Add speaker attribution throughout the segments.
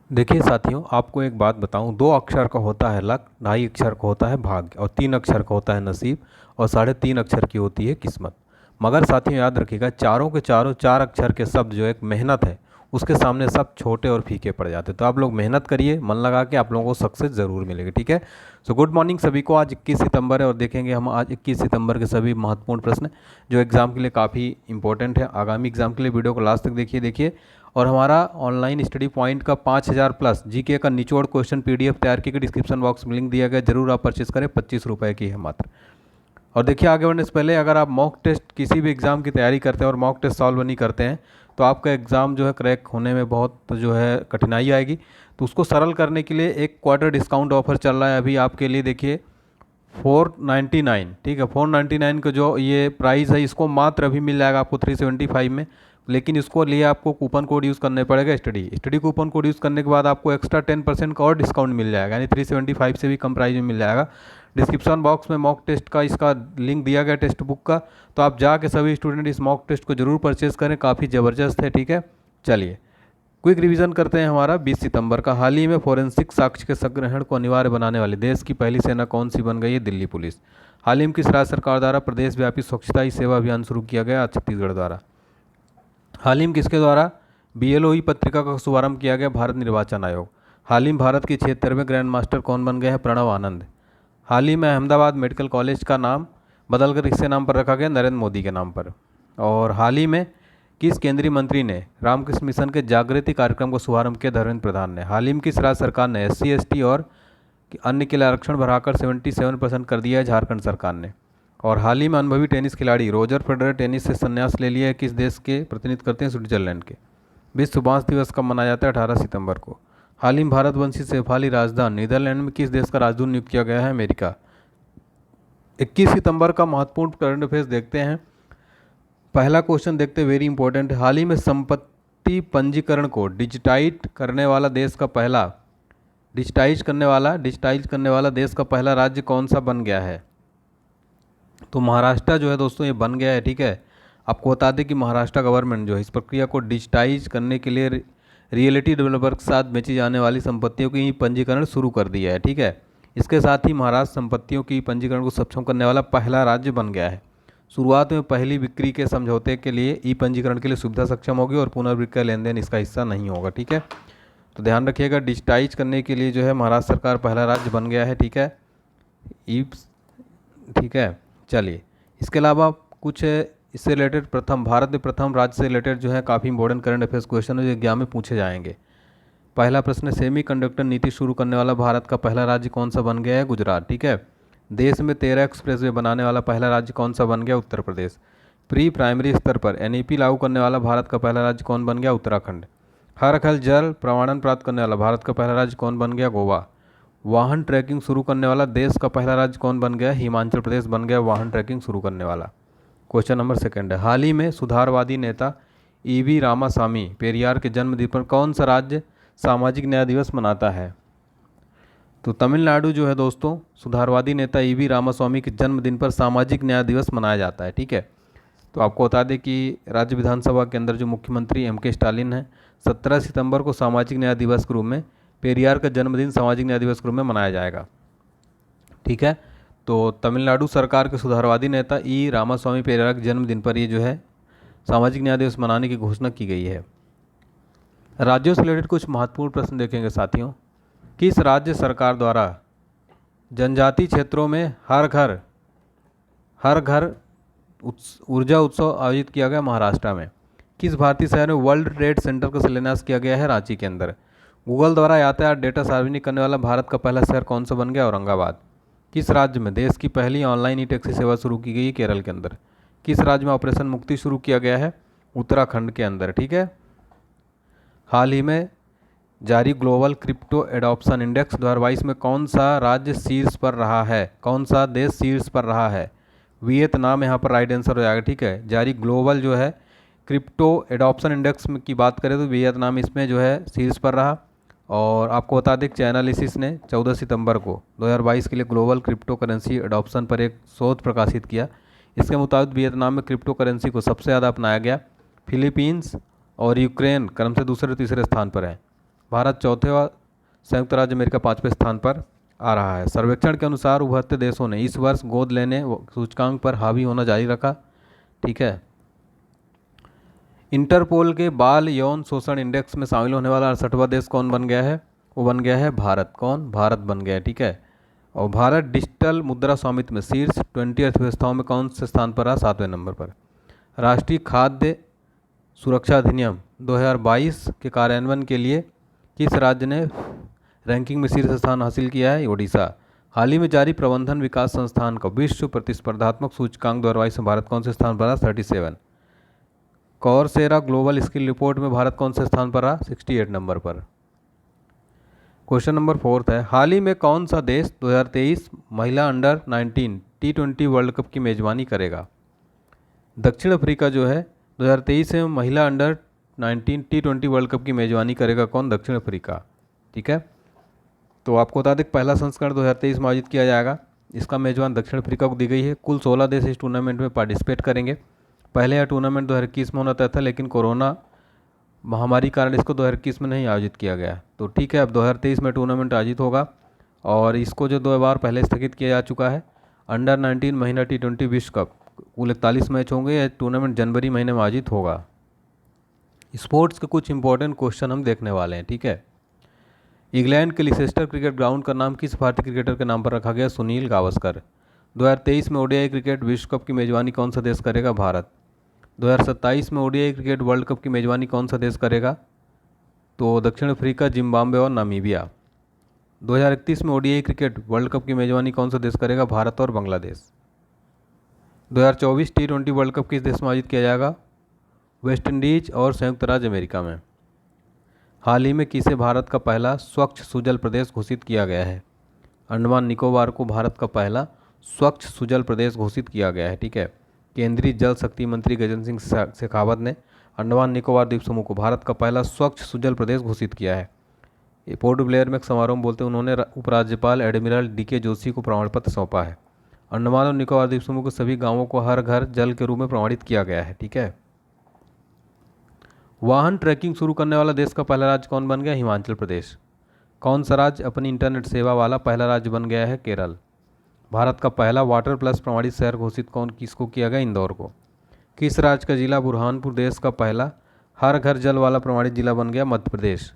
Speaker 1: देखिए साथियों, आपको एक बात बताऊं, 2 अक्षर का होता है लक, 2.5 अक्षर का होता है भाग्य और 3 अक्षर का होता है नसीब और 3.5 अक्षर की होती है किस्मत। मगर साथियों याद रखिएगा, चारों के चारों 4 अक्षर के शब्द जो एक मेहनत है, उसके सामने सब छोटे और फीके पड़ जाते हैं। तो आप लोग मेहनत करिए, मन लगा के, आप लोगों को सक्सेस ज़रूर मिलेगी। ठीक है। सो गुड मॉर्निंग सभी को। आज 21 सितंबर है और देखेंगे हम आज 21 सितंबर के सभी महत्वपूर्ण प्रश्न जो एग्ज़ाम के लिए काफ़ी इंपॉर्टेंट है आगामी एग्जाम के लिए। वीडियो को लास्ट तक देखिए। और हमारा ऑनलाइन स्टडी पॉइंट का 5000 प्लस जीके का निचोड़ क्वेश्चन पीडीएफ तैयार की डिस्क्रिप्शन बॉक्स में लिंक दिया गया, जरूर आप परचेस करें। 25 रुपये की है मात्र। और देखिए आगे बढ़ने से पहले, अगर आप मॉक टेस्ट किसी भी एग्ज़ाम की तैयारी करते हैं और मॉक टेस्ट सॉल्व नहीं करते हैं तो आपका एग्ज़ाम जो है क्रैक होने में बहुत जो है कठिनाई आएगी। तो उसको सरल करने के लिए एक क्वार्टर डिस्काउंट ऑफर चल रहा है अभी आपके लिए। देखिए 499, ठीक है, 499 का जो ये प्राइस है, इसको मात्र अभी मिल जाएगा आपको 375 में। लेकिन इसको लिए आपको कूपन कोड यूज़ करने पड़ेगा, स्टडी कूपन कोड यूज़ करने के बाद आपको एक्स्ट्रा 10% का और डिस्काउंट मिल जाएगा, यानी 375 से भी कम प्राइस में मिल जाएगा। डिस्क्रिप्शन बॉक्स में मॉक टेस्ट का इसका लिंक दिया गया, टेक्स्ट बुक का। तो आप जाके सभी स्टूडेंट इस मॉक टेस्ट को जरूर परचेज करें, काफ़ी ज़बरदस्त है। ठीक है, चलिए क्विक रिवीजन करते हैं। हमारा 20 सितंबर का, हाल ही में फोरेंसिक साक्ष्य के संग्रहण को अनिवार्य बनाने वाली देश की पहली सेना कौन सी बन गई है? दिल्ली पुलिस। हाल ही में किस राज्य सरकार द्वारा प्रदेश व्यापी स्वच्छता ही सेवा अभियान शुरू किया गया? छत्तीसगढ़ द्वारा। हाल ही में किसके द्वारा बीएलओ पत्रिका का शुभारंभ किया गया? भारत निर्वाचन आयोग। हाल ही में भारत के 76वें ग्रैंड मास्टर कौन बन गए हैं? प्रणव आनंद। हाल ही में अहमदाबाद मेडिकल कॉलेज का नाम बदलकर किसके नाम पर रखा गया? नरेंद्र मोदी के नाम पर। और हाल ही में किस केंद्रीय मंत्री ने रामकृष्ण मिशन के जागृति कार्यक्रम का शुभारंभ किया? धर्मेंद्र प्रधान ने। हाल ही में किस राज्य सरकार ने SC ST और अन्य के लिए आरक्षण बढ़ाकर 77% कर दिया है? झारखंड सरकार ने। और हाल ही में अनुभवी टेनिस खिलाड़ी रोजर फेडरर टेनिस से संन्यास ले लिया है, किस देश के प्रतिनिधित्व करते हैं? स्विट्जरलैंड के। विश्व बांस दिवस कब मनाया जाता है? 18 सितंबर को। हाल ही में भारतवंशी शेफाली राजदान नीदरलैंड में किस देश का राजदूत नियुक्त किया गया है? अमेरिका। 21 सितंबर का महत्वपूर्ण करंट अफेयर्स देखते हैं। पहला क्वेश्चन देखते, वेरी इंपॉर्टेंट। हाल ही में संपत्ति पंजीकरण को डिजिटाइज करने वाला देश का पहला डिजिटाइज करने वाला देश का पहला राज्य कौन सा बन गया है? तो महाराष्ट्र जो है दोस्तों, ये बन गया है। ठीक है, आपको बता दें कि महाराष्ट्र गवर्नमेंट जो है इस प्रक्रिया को डिजिटाइज करने के लिए रियलिटी डेवलपर के साथ बेची जाने वाली संपत्तियों की पंजीकरण शुरू कर दिया है। ठीक है, इसके साथ ही महाराष्ट्र संपत्तियों की पंजीकरण को सक्षम करने वाला पहला राज्य बन गया है। शुरुआत में पहली बिक्री के समझौते के लिए ई पंजीकरण के लिए सुविधा सक्षम होगी और पुनर्विक्रय लेन देन इसका हिस्सा नहीं होगा। ठीक है, तो ध्यान रखिएगा, डिजिटाइज करने के लिए जो है महाराष्ट्र सरकार पहला राज्य बन गया है। ठीक है, ई, ठीक है, चलिए इसके अलावा कुछ इससे रिलेटेड भारत में प्रथम राज्य से रिलेटेड जो है काफ़ी इंपॉर्टेंट करंट अफेयर्स क्वेश्चन है जो एग्जाम में पूछे जाएंगे। पहला प्रश्न, सेमीकंडक्टर नीति शुरू करने वाला भारत का पहला राज्य कौन सा बन गया है? गुजरात। ठीक है, देश में 13 एक्सप्रेसवे बनाने वाला पहला राज्य कौन सा बन गया? उत्तर प्रदेश। प्री प्राइमरी स्तर पर NEP लागू करने वाला भारत का पहला राज्य कौन बन गया? उत्तराखंड। हर घर जल प्रमाणन प्राप्त करने वाला भारत का पहला राज्य कौन बन गया? गोवा। वाहन ट्रैकिंग शुरू करने वाला देश का पहला राज्य कौन बन गया? हिमाचल प्रदेश बन गया वाहन ट्रैकिंग शुरू करने वाला। क्वेश्चन नंबर सेकंड है, हाल ही में सुधारवादी नेता EV रामास्वामी पेरियार के जन्मदिन पर कौन सा राज्य सामाजिक न्याय दिवस मनाता है? तो तमिलनाडु जो है दोस्तों, सुधारवादी नेता EV रामास्वामी के जन्मदिन पर सामाजिक न्याय दिवस मनाया जाता है। ठीक है, तो आपको बता दें कि राज्य विधानसभा के अंदर जो मुख्यमंत्री MK स्टालिन हैं, 17 सितंबर को सामाजिक न्याय दिवस के रूप में पेरियार का जन्मदिन सामाजिक न्याय दिवस के रूप में मनाया जाएगा। ठीक है, तो तमिलनाडु सरकार के सुधारवादी नेता रामास्वामी पेरियार के जन्मदिन पर ये जो है सामाजिक न्याय दिवस मनाने की घोषणा की गई है। राज्यों से रिलेटेड कुछ महत्वपूर्ण प्रश्न देखेंगे साथियों। किस राज्य सरकार द्वारा जनजातीय क्षेत्रों में हर घर ऊर्जा उत्सव आयोजित किया गया? महाराष्ट्र में। किस भारतीय शहर में वर्ल्ड ट्रेड सेंटर का शिलान्यास किया गया है? रांची के अंदर। गूगल द्वारा यातायात डेटा सार्वजनिक करने वाला भारत का पहला शहर कौन सा बन गया? औरंगाबाद। किस राज्य में देश की पहली ऑनलाइन ई टैक्सी सेवा शुरू की गई? केरल के अंदर। किस राज्य में ऑपरेशन मुक्ति शुरू किया गया है? उत्तराखंड के अंदर। ठीक है, हाल ही में जारी ग्लोबल क्रिप्टो एडॉप्शन इंडेक्स 2022 में कौन सा राज्य शीर्ष पर रहा है? कौन सा देश शीर्ष पर रहा है? वियतनाम यहाँ पर राइट आंसर हो जाएगा। ठीक है, जारी ग्लोबल जो है क्रिप्टो एडॉप्शन इंडेक्स की बात करें तो वियतनाम इसमें जो है शीर्ष पर रहा। और आपको बता दें चैनालिसिस ने 14 सितंबर को 2022 के लिए ग्लोबल क्रिप्टो करेंसी एडॉप्शन पर एक शोध प्रकाशित किया। इसके मुताबिक वियतनाम में क्रिप्टो करेंसी को सबसे ज़्यादा अपनाया गया। फिलीपींस और यूक्रेन क्रम से दूसरे और तीसरे स्थान पर है। भारत चौथे व संयुक्त राज्य अमेरिका पाँचवें स्थान पर आ रहा है। सर्वेक्षण के अनुसार उभरते देशों ने इस वर्ष गोद लेने सूचकांक पर हावी होना जारी रखा। ठीक है। इंटरपोल के बाल यौन शोषण इंडेक्स में शामिल होने वाला 68वां देश कौन बन गया है? वो बन गया है भारत। कौन? भारत बन गया है। ठीक है। और भारत डिजिटल मुद्रा स्वामित्व में शीर्ष 20 अर्थव्यवस्थाओं में कौन से स्थान पर रहा? 7वें नंबर पर। राष्ट्रीय खाद्य सुरक्षा अधिनियम 2022 के कार्यान्वयन के लिए किस राज्य ने रैंकिंग में शीर्ष स्थान हासिल किया है? ओडिशा। हाल ही में जारी प्रबंधन विकास संस्थान का विश्व प्रतिस्पर्धात्मक सूचकांक 2022 में भारत कौन से स्थान पर रहा? 37। कौरसेरा ग्लोबल स्किल रिपोर्ट में भारत कौन से स्थान पर रहा? 68 नंबर पर। क्वेश्चन नंबर 4 है, हाल ही में कौन सा देश 2023 महिला अंडर 19 T20 वर्ल्ड कप की मेजबानी करेगा? दक्षिण अफ्रीका जो है 2023 में महिला अंडर 19 T20 वर्ल्ड कप की मेजबानी करेगा। कौन? दक्षिण अफ्रीका। ठीक है। तो आपको बता दें पहला संस्करण 2023 में आयोजित किया जाएगा। इसका मेजबान दक्षिण अफ्रीका को दी गई है। कुल 16 देश इस टूर्नामेंट में पार्टिसिपेट करेंगे। पहले यह टूर्नामेंट 2021 में होना तय था, लेकिन कोरोना महामारी कारण इसको 2021 में नहीं आयोजित किया गया। तो ठीक है, अब 2023 में टूर्नामेंट आयोजित होगा और इसको जो 2 बार पहले स्थगित किया जा चुका है। अंडर 19 महिला T20 विश्व कप कुल 41 मैच होंगे। यह टूर्नामेंट जनवरी महीने में आयोजित होगा। स्पोर्ट्स के कुछ इंपॉर्टेंट क्वेश्चन हम देखने वाले हैं। ठीक है। इंग्लैंड के लिसेस्टर क्रिकेट ग्राउंड का नाम किस भारतीय क्रिकेटर के नाम पर रखा गया? सुनील गावस्कर। 2023 में ओडीआई क्रिकेट विश्व कप की मेजबानी कौन सा देश करेगा? भारत। 2027 में ओडीआई क्रिकेट वर्ल्ड कप की मेजबानी कौन सा देश करेगा? तो दक्षिण अफ्रीका, जिम्बाब्वे और नामीबिया। 2031 में ओडीआई क्रिकेट वर्ल्ड कप की मेजबानी कौन सा देश करेगा? भारत और बांग्लादेश। 2024 T20 वर्ल्ड कप किस देश में आयोजित किया जाएगा? वेस्ट इंडीज और संयुक्त राज्य अमेरिका में। हाल ही में किसे भारत का पहला स्वच्छ सुजल प्रदेश घोषित किया गया है? अंडमान निकोबार को भारत का पहला स्वच्छ सुजल प्रदेश घोषित किया गया है। ठीक है। केंद्रीय जल शक्ति मंत्री गजेंद्र सिंह शेखावत ने अंडमान निकोबार द्वीप समूह को भारत का पहला स्वच्छ सुजल प्रदेश घोषित किया है। ये पोर्ट ब्लेयर में एक समारोह में बोलते उन्होंने उपराज्यपाल एडमिरल DK जोशी को प्रमाण पत्र सौंपा है। अंडमान और निकोबार द्वीप समूह के सभी गांवों को हर घर जल के रूप में प्रमाणित किया गया है। ठीक है। वाहन ट्रैकिंग शुरू करने वाला देश का पहला राज्य कौन बन गया? हिमाचल प्रदेश। कौन सा राज्य अपनी इंटरनेट सेवा वाला पहला राज्य बन गया है? केरल। भारत का पहला वाटर प्लस प्रमाणित शहर घोषित किसको किया गया? इंदौर को। किस राज्य का जिला बुरहानपुर देश का पहला हर घर जल वाला प्रमाणित जिला बन गया? मध्य प्रदेश।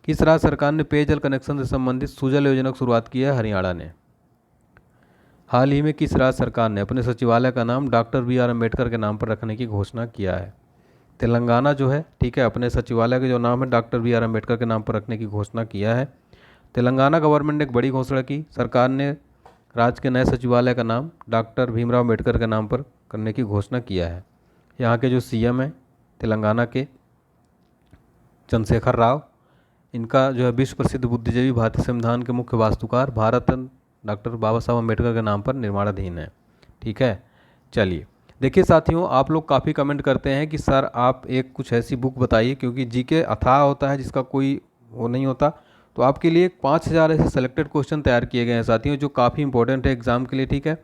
Speaker 1: किस राज्य सरकार ने पेयजल कनेक्शन से संबंधित सुजल योजना की शुरुआत की है? हरियाणा ने। हाल ही में किस राज्य सरकार ने अपने सचिवालय का नाम डॉक्टर BR अम्बेडकर के नाम पर रखने की घोषणा किया है? तेलंगाना जो है, ठीक है, अपने सचिवालय का जो नाम है डॉक्टर BR अम्बेडकर के नाम पर रखने की घोषणा किया है। तेलंगाना गवर्नमेंट ने एक बड़ी घोषणा की। सरकार ने राज्य के नए सचिवालय का नाम डॉक्टर भीमराव अम्बेडकर के नाम पर करने की घोषणा किया है। यहाँ के जो CM हैं तेलंगाना के चंद्रशेखर राव, इनका जो है विश्व प्रसिद्ध बुद्धिजीवी भारतीय संविधान के मुख्य वास्तुकार भारत डॉक्टर बाबा साहब अम्बेडकर के नाम पर निर्माणाधीन है। ठीक है। चलिए देखिए साथियों, आप लोग काफ़ी कमेंट करते हैं कि सर आप एक कुछ ऐसी बुक बताइए, क्योंकि GK अथाह होता है जिसका कोई वो नहीं होता। तो आपके लिए 5000 ऐसे सेलेक्टेड क्वेश्चन तैयार किए गए हैं साथियों, जो काफ़ी इंपॉर्टेंट है एग्ज़ाम के लिए। ठीक है।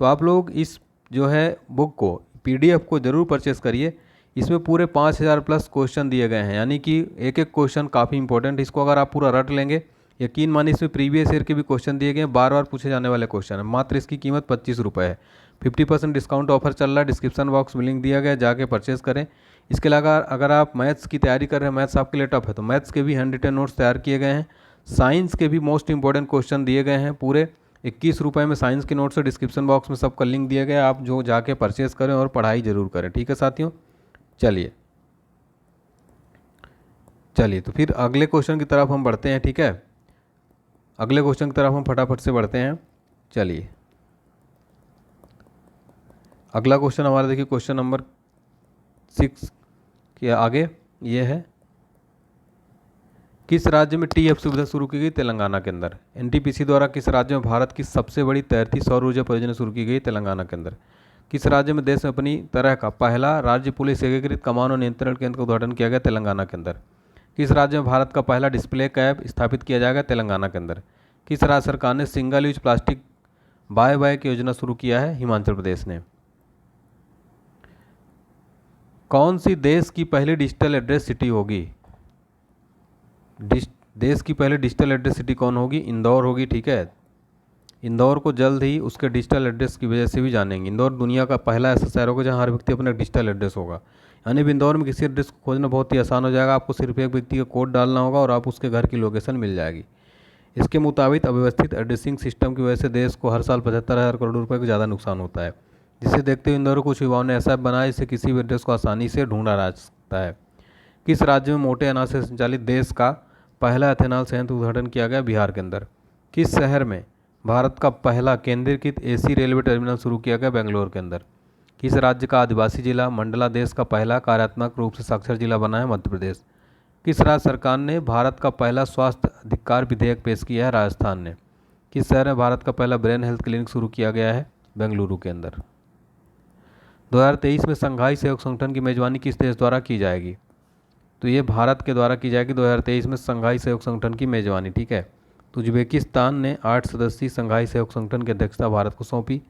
Speaker 1: तो आप लोग इस जो है बुक को PDF को ज़रूर परचेस करिए। इसमें पूरे 5000 प्लस क्वेश्चन दिए गए हैं, यानी कि एक एक क्वेश्चन काफ़ी इंपॉर्टेंट। इसको अगर आप पूरा रट लेंगे, यकीन मानिए इसमें प्रीवियस ईयर के भी क्वेश्चन दिए गए हैं, बार बार पूछे जाने वाले क्वेश्चन है। मात्र इसकी कीमत 25 रुपये है। 50% डिस्काउंट ऑफर चल रहा है। डिस्क्रिप्शन बॉक्स में लिंक दिया गया है, जाके परचेस करें। इसके अलावा अगर आप मैथ्स की तैयारी कर रहे हैं, मैथ्स आपके लिए टफ है, तो मैथ्स के भी हैंड रिटन नोट्स तैयार किए गए हैं। साइंस के भी मोस्ट इंपॉर्टेंट क्वेश्चन दिए गए हैं पूरे 21 रुपये में। साइंस के नोट्स और डिस्क्रिप्शन बॉक्स में सबका लिंक दिया गया है, आप जो जाके परचेस करें और पढ़ाई जरूर करें। ठीक है साथियों। चलिए तो फिर अगले क्वेश्चन की तरफ हम बढ़ते हैं। ठीक है। अगले क्वेश्चन की तरफ हम फटाफट से बढ़ते हैं। चलिए अगला क्वेश्चन हमारा देखिए, क्वेश्चन नंबर 6 के आगे ये है, किस राज्य में TF सुविधा शुरू की गई? तेलंगाना के अंदर। NTPC द्वारा किस राज्य में भारत की सबसे बड़ी तैरती सौर ऊर्जा परियोजना शुरू की गई? तेलंगाना के अंदर। किस राज्य में देश में अपनी तरह का पहला राज्य पुलिस एकीकृत कमान और नियंत्रण केंद्र का उद्घाटन किया गया? तेलंगाना के अंदर। किस राज्य में भारत का पहला डिस्प्ले कैब स्थापित किया जाएगा? तेलंगाना के अंदर। किस राज्य सरकार ने single use plastic bye bye की योजना शुरू किया है? हिमाचल प्रदेश ने। कौन सी देश की पहली डिजिटल एड्रेस सिटी होगी? देश की पहले डिजिटल एड्रेस सिटी कौन होगी? इंदौर होगी, ठीक है। इंदौर को जल्द ही उसके डिजिटल एड्रेस की वजह से भी जानेंगे। इंदौर दुनिया का पहला ऐसा शहर होगा जहाँ हर व्यक्ति अपना डिजिटल एड्रेस होगा। यानी भी इंदौर में किसी एड्रेस को खोजना बहुत ही आसान हो जाएगा। आपको सिर्फ एक व्यक्ति का कोड डालना होगा और आप उसके घर की लोकेशन मिल जाएगी। इसके मुताबिक अव्यवस्थित एड्रेसिंग सिस्टम की वजह से देश को हर साल 75,000 करोड़ रुपए का ज़्यादा नुकसान होता है, जिसे देखते हुए इंदौर में कुछ युवाओं ने ऐसा ऐप बनाया जिससे किसी भी एड्रेस को आसानी से ढूंढा जा सकता है। किस राज्य में मोटे अनाज से संचालित देश का पहला एथेनॉल संयंत्र उद्घाटन किया गया? बिहार के अंदर। किस शहर में भारत का पहला केंद्रीकृत एसी रेलवे टर्मिनल शुरू किया गया? बेंगलोर के अंदर। किस राज्य का आदिवासी जिला मंडला देश का पहला कार्यात्मक रूप से साक्षर जिला बना है? मध्य प्रदेश। किस राज्य सरकार ने भारत का पहला स्वास्थ्य अधिकार विधेयक पेश किया है? राजस्थान ने। किस शहर में भारत का पहला ब्रेन हेल्थ क्लिनिक शुरू किया गया है? बेंगलुरु के अंदर। 2023 में संघाई सहयोग संगठन की मेजबानी किस देश द्वारा की जाएगी? तो ये भारत के द्वारा की जाएगी 2023 में संघाई सहयोग संगठन की मेजबानी, ठीक है। तो उज्बेकिस्तान ने 8 सदस्यीय संघाई सहयोग संगठन की अध्यक्षता भारत को सौंपी।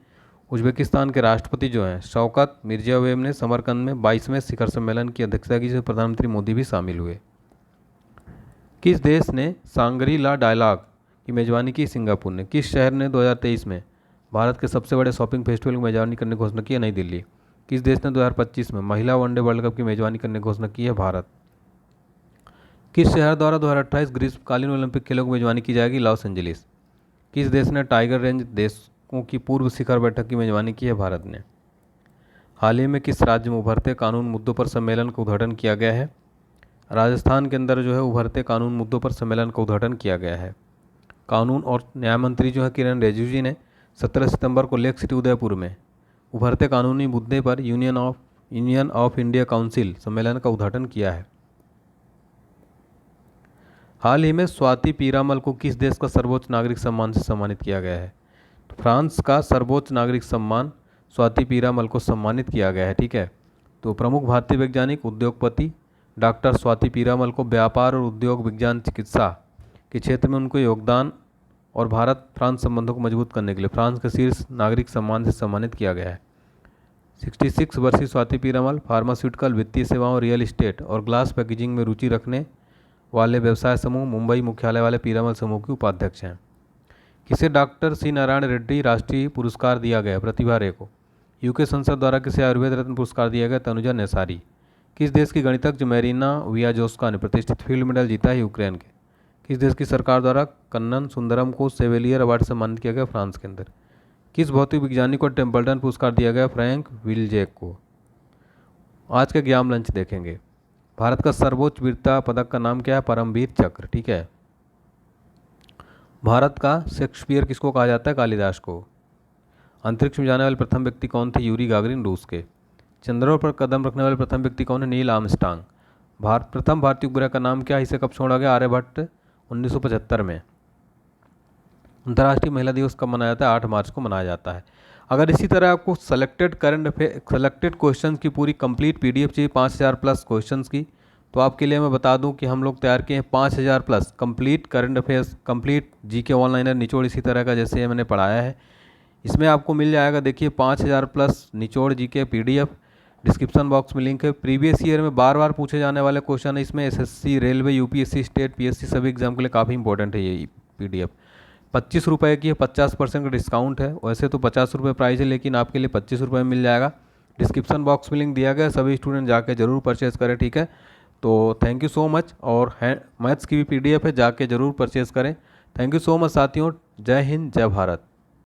Speaker 1: उज्बेकिस्तान के राष्ट्रपति जो हैं शौकत मिर्जियोयेव ने समरकंद में 22वें शिखर सम्मेलन की अध्यक्षता की, जिसमें प्रधानमंत्री मोदी भी शामिल हुए। किस देश ने सांगरी ला डायलॉग की मेजबानी की? सिंगापुर ने। किस शहर ने 2023 में भारत के सबसे बड़े शॉपिंग फेस्टिवल की मेजबानी करने की घोषणा की है? नई दिल्ली। किस देश ने 2025 में महिला वनडे वर्ल्ड कप की मेजबानी करने की घोषणा की है? भारत। किस शहर द्वारा 2028 ग्रीष्मकालीन ओलंपिक खेलों की मेजबानी की जाएगी? Los Angeles. किस देश ने टाइगर रेंज देशों की पूर्व शिखर बैठक की मेजबानी की है? भारत ने। हाल ही में किस राज्य में उभरते कानून मुद्दों पर सम्मेलन का उद्घाटन किया गया है? राजस्थान के अंदर जो है उभरते कानून मुद्दों पर सम्मेलन का उद्घाटन किया गया है। कानून और न्याय मंत्री जो है किरण रिजिजू जी ने 17 सितंबर को लेक सिटी उदयपुर में उभरते कानूनी मुद्दे पर यूनियन ऑफ इंडिया काउंसिल सम्मेलन का उद्घाटन किया है। हाल ही में स्वाति पीरामल को किस देश का सर्वोच्च नागरिक सम्मान से सम्मानित किया गया है? तो फ्रांस का सर्वोच्च नागरिक सम्मान स्वाति पीरामल को सम्मानित किया गया है, ठीक है। तो प्रमुख भारतीय वैज्ञानिक उद्योगपति डॉक्टर स्वाति पीरामल को व्यापार और उद्योग विज्ञान चिकित्सा के क्षेत्र में उनको योगदान और भारत फ्रांस संबंधों को मजबूत करने के लिए फ्रांस के शीर्ष नागरिक सम्मान से सम्मानित किया गया है। 66 वर्षीय स्वाति पीरामल फार्मास्यूटिकल, वित्तीय सेवाओं, रियल एस्टेट और ग्लास पैकेजिंग में रुचि रखने वाले व्यवसाय समूह मुंबई मुख्यालय वाले पीरामल समूह की उपाध्यक्ष हैं। किसे डॉक्टर सी नारायण रेड्डी राष्ट्रीय पुरस्कार दिया गया? प्रतिभा रे को। यूके संसद द्वारा किसे आयुर्वेद रत्न पुरस्कार दिया गया? तनुजा नेसारी। किस देश की गणितज्ञ मेरीना वियाजोस्का ने प्रतिष्ठित फील्ड मेडल जीता है? यूक्रेन के। किस देश की सरकार द्वारा कन्नन सुंदरम को सेवेलियर अवार्ड से सम्मानित किया गया? फ्रांस के अंदर। किस भौतिक वैज्ञानिक को टेम्पल्टन पुरस्कार दिया गया? फ्रैंक विलजेक को। आज के ज्ञान लंच देखेंगे। भारत का सर्वोच्च वीरता पदक का नाम क्या है? परमवीर चक्र, ठीक है। भारत का शेक्सपियर किसको कहा जाता है? कालिदास को। अंतरिक्ष में जाने वाले प्रथम व्यक्ति कौन थे? यूरी गागरिन, रूस के। चंद्रमा पर कदम रखने वाले प्रथम व्यक्ति कौन है? Neil Armstrong. प्रथम भारतीय उपग्रह का नाम क्या है? इसे कब छोड़ा गया? आर्यभट्ट 1975 में। अंतर्राष्ट्रीय महिला दिवस कब मनाया जाता है? 8 मार्च को मनाया जाता है। अगर इसी तरह आपको सेलेक्टेड क्वेश्चंस की पूरी कंप्लीट पीडीएफ चाहिए 5000 प्लस क्वेश्चंस की, तो आपके लिए मैं बता दूं कि हम लोग तैयार किए हैं 5000 plus complete current affairs, complete GK one-liner निचोड़ इसी तरह का जैसे मैंने पढ़ाया है। इसमें आपको मिल जाएगा, देखिए 5000 प्लस निचोड़ जीके पीडीएफ। डिस्क्रिप्शन बॉक्स में लिंक है। प्रीवियस ईयर में बार बार पूछे जाने वाले क्वेश्चन है इसमें। SSC, railway, UPSC, state, PSC सभी एग्जाम के लिए काफ़ी इंपॉर्टेंट है ये पीडीएफ। 25 रुपये की है, 50% का डिस्काउंट है। वैसे तो 50 रुपये प्राइस है, लेकिन आपके लिए 25 रुपये में मिल जाएगा। डिस्क्रिप्शन बॉक्स में लिंक दिया गया है, सभी स्टूडेंट जाके जरूर परचेज़ करें, ठीक है। तो थैंक यू सो मच। और मैथ्स की भी पीडीएफ है, जाके जरूर परचेज़ करें। थैंक यू सो मच साथियों। जय हिंद, जय भारत।